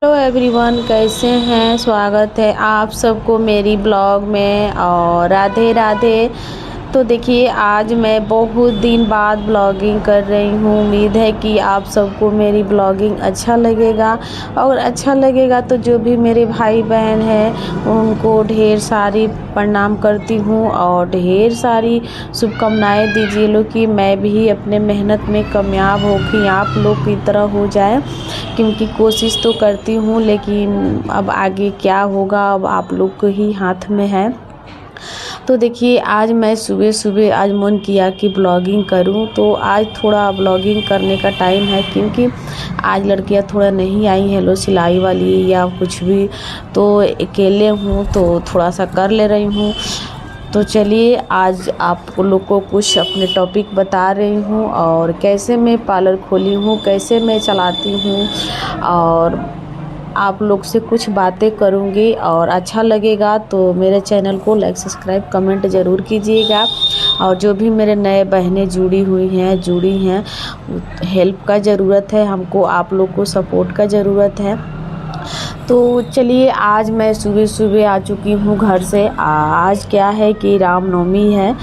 Hello everyone, कैसे हैं। स्वागत है आप सबको मेरी ब्लॉग में और राधे राधे। तो देखिए, आज मैं बहुत दिन बाद ब्लॉगिंग कर रही हूँ। उम्मीद है कि आप सबको मेरी ब्लॉगिंग अच्छा लगेगा और अच्छा लगेगा तो जो भी मेरे भाई बहन हैं उनको ढेर सारी प्रणाम करती हूँ और ढेर सारी शुभकामनाएं दीजिए लो कि मैं भी अपने मेहनत में कामयाब हो कि आप लोग की तरह हो जाए, क्योंकि कोशिश तो करती हूँ लेकिन अब आगे क्या होगा अब आप लोग के ही हाथ में है। तो देखिए, आज मैं सुबह सुबह आज मन किया कि ब्लॉगिंग करूं, तो आज थोड़ा ब्लॉगिंग करने का टाइम है क्योंकि आज लड़कियां थोड़ा नहीं आई हैं लो सिलाई वाली या कुछ भी, तो अकेले हूँ तो थोड़ा सा कर ले रही हूँ। तो चलिए, आज आप लोग को कुछ अपने टॉपिक बता रही हूँ और कैसे मैं पार्लर खोली हूँ, कैसे मैं चलाती हूँ, और आप लोग से कुछ बातें करूँगी। और अच्छा लगेगा तो मेरे चैनल को लाइक सब्सक्राइब कमेंट ज़रूर कीजिएगा। और जो भी मेरे नए बहनें जुड़ी हैं, हेल्प का ज़रूरत है हमको, आप लोग को सपोर्ट का ज़रूरत है। तो चलिए, आज मैं सुबह सुबह आ चुकी हूँ घर से। आज क्या है कि रामनवमी है,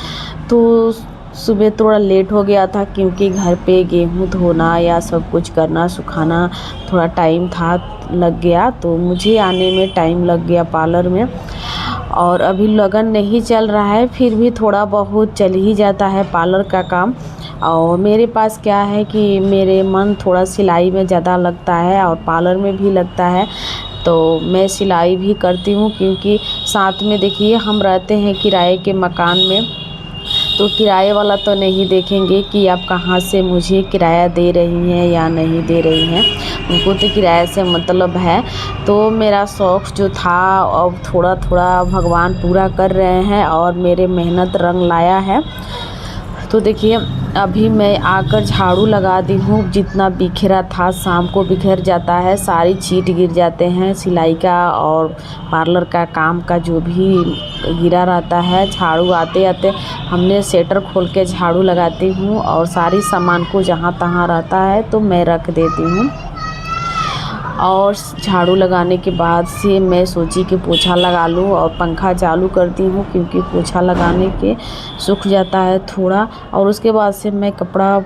तो सुबह थोड़ा लेट हो गया था क्योंकि घर पे गेहूँ धोना या सब कुछ करना सुखाना थोड़ा टाइम था, लग गया, तो मुझे आने में टाइम लग गया पार्लर में। और अभी लगन नहीं चल रहा है, फिर भी थोड़ा बहुत चल ही जाता है पार्लर का काम। और मेरे पास क्या है कि मेरे मन थोड़ा सिलाई में ज़्यादा लगता है और पार्लर में भी लगता है, तो मैं सिलाई भी करती हूँ क्योंकि साथ में देखिए हम रहते हैं किराए के मकान में, तो किराए वाला तो नहीं देखेंगे कि आप कहाँ से मुझे किराया दे रही हैं या नहीं दे रही हैं, उनको तो किराए से मतलब है। तो मेरा शौक़ जो था अब थोड़ा थोड़ा भगवान पूरा कर रहे हैं और मेरे मेहनत रंग लाया है। तो देखिए, अभी मैं आकर झाड़ू लगा दी हूँ। जितना बिखरा था शाम को बिखर जाता है, सारी चीट गिर जाते हैं सिलाई का और पार्लर का काम का जो भी गिरा रहता है। झाड़ू आते आते हमने शटर खोल के झाड़ू लगाती हूँ और सारी सामान को जहाँ तहाँ रहता है तो मैं रख देती हूँ। और झाड़ू लगाने के बाद से मैं सोची कि पोछा लगा लूँ और पंखा चालू करती हूँ क्योंकि पोछा लगाने के सूख जाता है थोड़ा। और उसके बाद से मैं कपड़ा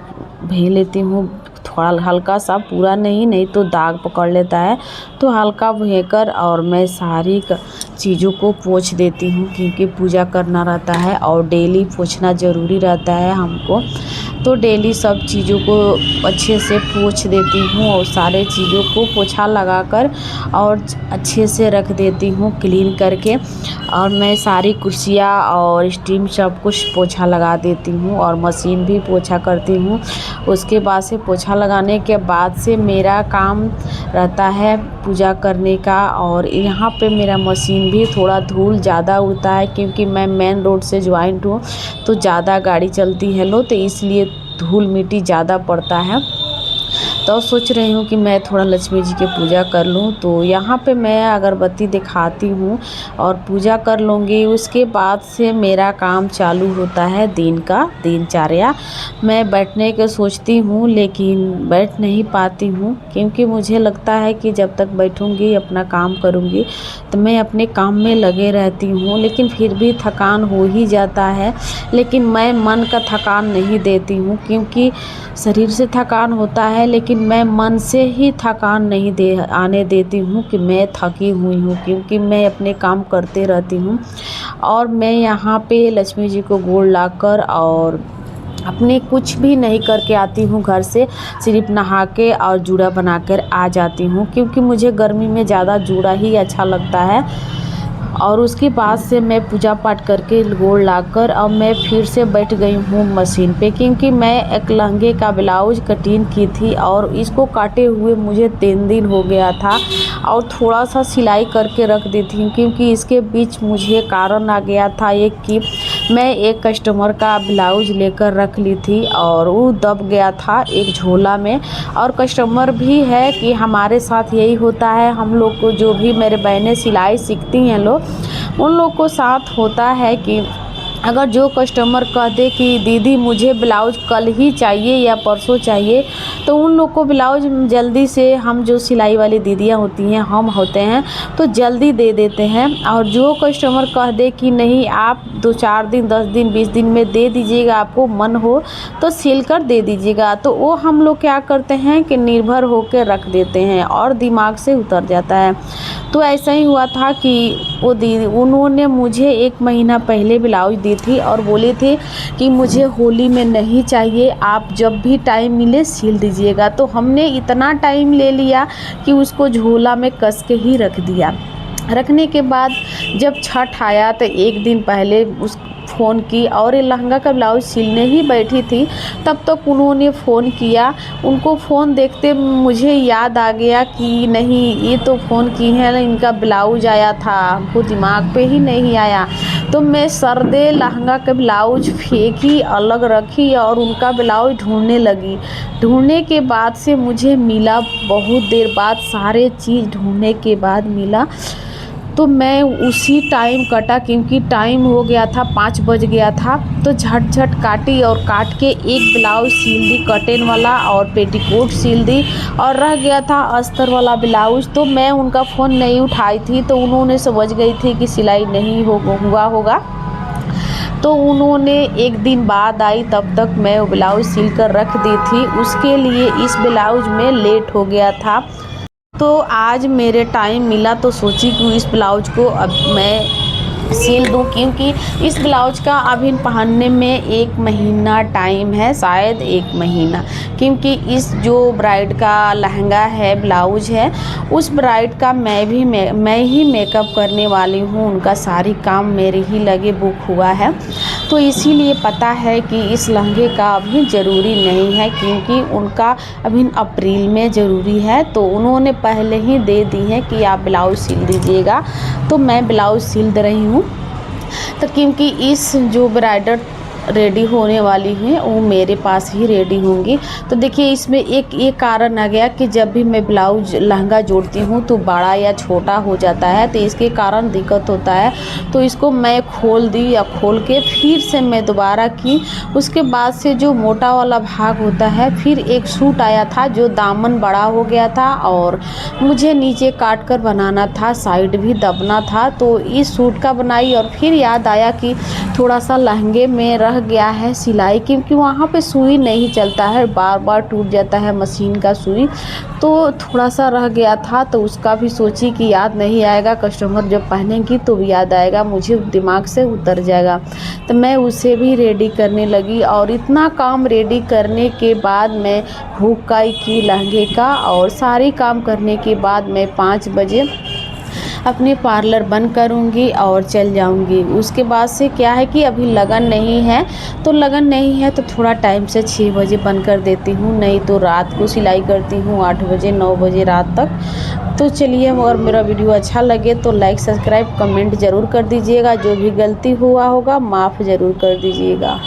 भे लेती हूँ, थोड़ा हल्का सा, पूरा नहीं तो दाग पकड़ लेता है, तो हल्का भेकर और मैं सारी चीज़ों को पोंछ देती हूँ क्योंकि पूजा करना रहता है और डेली पोंछना ज़रूरी रहता है हमको। तो डेली सब चीज़ों को अच्छे से पोंछ देती हूँ और सारे चीज़ों को पोछा लगाकर और अच्छे से रख देती हूँ क्लीन करके। और मैं सारी कुर्सियाँ और स्टीम सब कुछ पोछा लगा देती हूँ और मशीन भी पोछा करती हूँ। उसके बाद से पोछा लगाने के बाद से मेरा काम रहता है पूजा करने का। और यहाँ पे मेरा मशीन भी थोड़ा धूल ज़्यादा उड़ता है क्योंकि मैं मेन रोड से ज्वाइंट हूँ, तो ज़्यादा गाड़ी चलती है लो, तो इसलिए धूल मिट्टी ज़्यादा पड़ता है। तो सोच रही हूँ कि मैं थोड़ा लक्ष्मी जी की पूजा कर लूँ, तो यहाँ पे मैं अगरबत्ती दिखाती हूँ और पूजा कर लूँगी। उसके बाद से मेरा काम चालू होता है दिन का दिनचर्या। मैं बैठने के सोचती हूँ लेकिन बैठ नहीं पाती हूँ क्योंकि मुझे लगता है कि जब तक बैठूँगी अपना काम करूँगी तो मैं अपने काम में लगे रहती हूँ, लेकिन फिर भी थकान हो ही जाता है। लेकिन मैं मन का थकान नहीं देती हूँ क्योंकि शरीर से थकान होता है, लेकिन मैं मन से ही थकान नहीं आने देती हूँ कि मैं थकी हुई हूँ, क्योंकि मैं अपने काम करते रहती हूँ। और मैं यहाँ पे लक्ष्मी जी को गोड़ लाकर और अपने कुछ भी नहीं करके आती हूँ घर से, सिर्फ नहा के और जूड़ा बनाकर आ जाती हूँ क्योंकि मुझे गर्मी में ज़्यादा जूड़ा ही अच्छा लगता है। और उसके बाद से मैं पूजा पाठ करके गोड़ लाकर अब मैं फिर से बैठ गई हूँ मशीन पे, क्योंकि मैं एक लहंगे का ब्लाउज कटिंग की थी और इसको काटे हुए मुझे 3 दिन हो गया था और थोड़ा सा सिलाई करके रख दी थी क्योंकि इसके बीच मुझे कारण आ गया था एक कि मैं एक कस्टमर का ब्लाउज लेकर रख ली थी और वो दब गया था एक झोला में। और कस्टमर भी है कि हमारे साथ यही होता है, हम लोग को जो भी मेरे बहनें सिलाई सीखती हैं लोग, उन लोग को साथ होता है कि अगर जो कस्टमर कह दे कि दीदी मुझे ब्लाउज़ कल ही चाहिए या परसों चाहिए, तो उन लोग को ब्लाउज़ जल्दी से, हम जो सिलाई वाली दीदियाँ होती हैं, हम होते हैं, तो जल्दी दे देते हैं। और जो कस्टमर कह दे कि नहीं आप 2-4 दिन 10 दिन 20 दिन में दे दीजिएगा, आपको मन हो तो सिल कर दे दीजिएगा, तो वो हम लोग क्या करते हैं कि निर्भर होकर रख देते हैं और दिमाग से उतर जाता है। तो ऐसा ही हुआ था कि वो दीदी, उन्होंने मुझे 1 महीना पहले ब्लाउज़ दी थी और बोले थे कि मुझे होली में नहीं चाहिए, आप जब भी टाइम मिले सिल दीजिएगा। तो हमने इतना टाइम ले लिया कि उसको झोला में कस के ही रख दिया। रखने के बाद जब छठ आया तो 1 दिन पहले उस फ़ोन की, और ये लहंगा का ब्लाउज़ सिलने ही बैठी थी, तब तक उन्होंने फ़ोन किया। उनको फ़ोन देखते मुझे याद आ गया कि नहीं ये तो फ़ोन की हैं, इनका ब्लाउज़ आया था, हमको दिमाग पे ही नहीं आया। तो मैं सर्दे लहंगा का ब्लाउज़ फेंकी, अलग रखी और उनका ब्लाउज़ ढूँढने लगी। ढूँढने के बाद से मुझे मिला, बहुत देर बाद सारे चीज़ ढूँढने के बाद मिला। तो मैं उसी टाइम कटा, क्योंकि टाइम हो गया था, 5 बज गया था। तो झट-झट काटी और काट के एक ब्लाउज़ सिल दी कॉटन वाला और पेटीकोट सिल दी, और रह गया था अस्तर वाला ब्लाउज़। तो मैं उनका फ़ोन नहीं उठाई थी, तो उन्होंने समझ गई थी कि सिलाई नहीं हुआ होगा। तो उन्होंने 1 दिन बाद आई, तब तक मैं वो ब्लाउज़ सिल कर रख दी थी। उसके लिए इस ब्लाउज़ में लेट हो गया था। तो आज मेरे टाइम मिला तो सोची कि इस ब्लाउज़ को अब मैं सिल दूँ, क्योंकि इस ब्लाउज़ का अभी पहनने में 1 महीना टाइम है, शायद 1 महीना। क्योंकि इस जो ब्राइड का लहंगा है, ब्लाउज़ है, उस ब्राइड का मैं ही मेकअप करने वाली हूँ। उनका सारी काम मेरे ही लगे बुक हुआ है। तो इसीलिए पता है कि इस लहंगे का अभी ज़रूरी नहीं है, क्योंकि उनका अभी अप्रैल में ज़रूरी है। तो उन्होंने पहले ही दे दी है कि आप ब्लाउज़ सिल दीजिएगा, तो मैं ब्लाउज़ सिल दे रही हूँ। तो क्योंकि इस जो ब्राइडल रेडी होने वाली हैं वो मेरे पास ही रेडी होंगी। तो देखिए इसमें एक ये कारण आ गया कि जब भी मैं ब्लाउज लहंगा जोड़ती हूँ तो बड़ा या छोटा हो जाता है, तो इसके कारण दिक्कत होता है। तो इसको मैं खोल दी, या खोल के फिर से मैं दोबारा की। उसके बाद से जो मोटा वाला भाग होता है, फिर एक सूट आया था जो दामन बड़ा हो गया था और मुझे नीचे काट कर बनाना था, साइड भी दबना था। तो इस सूट का बनाई, और फिर याद आया कि थोड़ा सा लहंगे में रह गया है सिलाई, क्योंकि वहाँ पे सुई नहीं चलता है, बार बार टूट जाता है मशीन का सुई। तो थोड़ा सा रह गया था, तो उसका भी सोची कि याद नहीं आएगा, कस्टमर जब पहनेंगी तो भी याद आएगा, मुझे दिमाग से उतर जाएगा। तो मैं उसे भी रेडी करने लगी, और इतना काम रेडी करने के बाद मैं हुक्काई की लहंगे का, और सारी काम करने के बाद मैं 5 बजे अपने पार्लर बंद करूँगी और चल जाऊँगी। उसके बाद से क्या है कि अभी लगन नहीं है, तो लगन नहीं है तो थोड़ा टाइम से 6 बजे बंद कर देती हूँ, नहीं तो रात को सिलाई करती हूँ 8 बजे 9 बजे रात तक। तो चलिए, अगर मेरा वीडियो अच्छा लगे तो लाइक सब्सक्राइब कमेंट ज़रूर कर दीजिएगा। जो भी गलती हुआ होगा माफ़ ज़रूर कर दीजिएगा।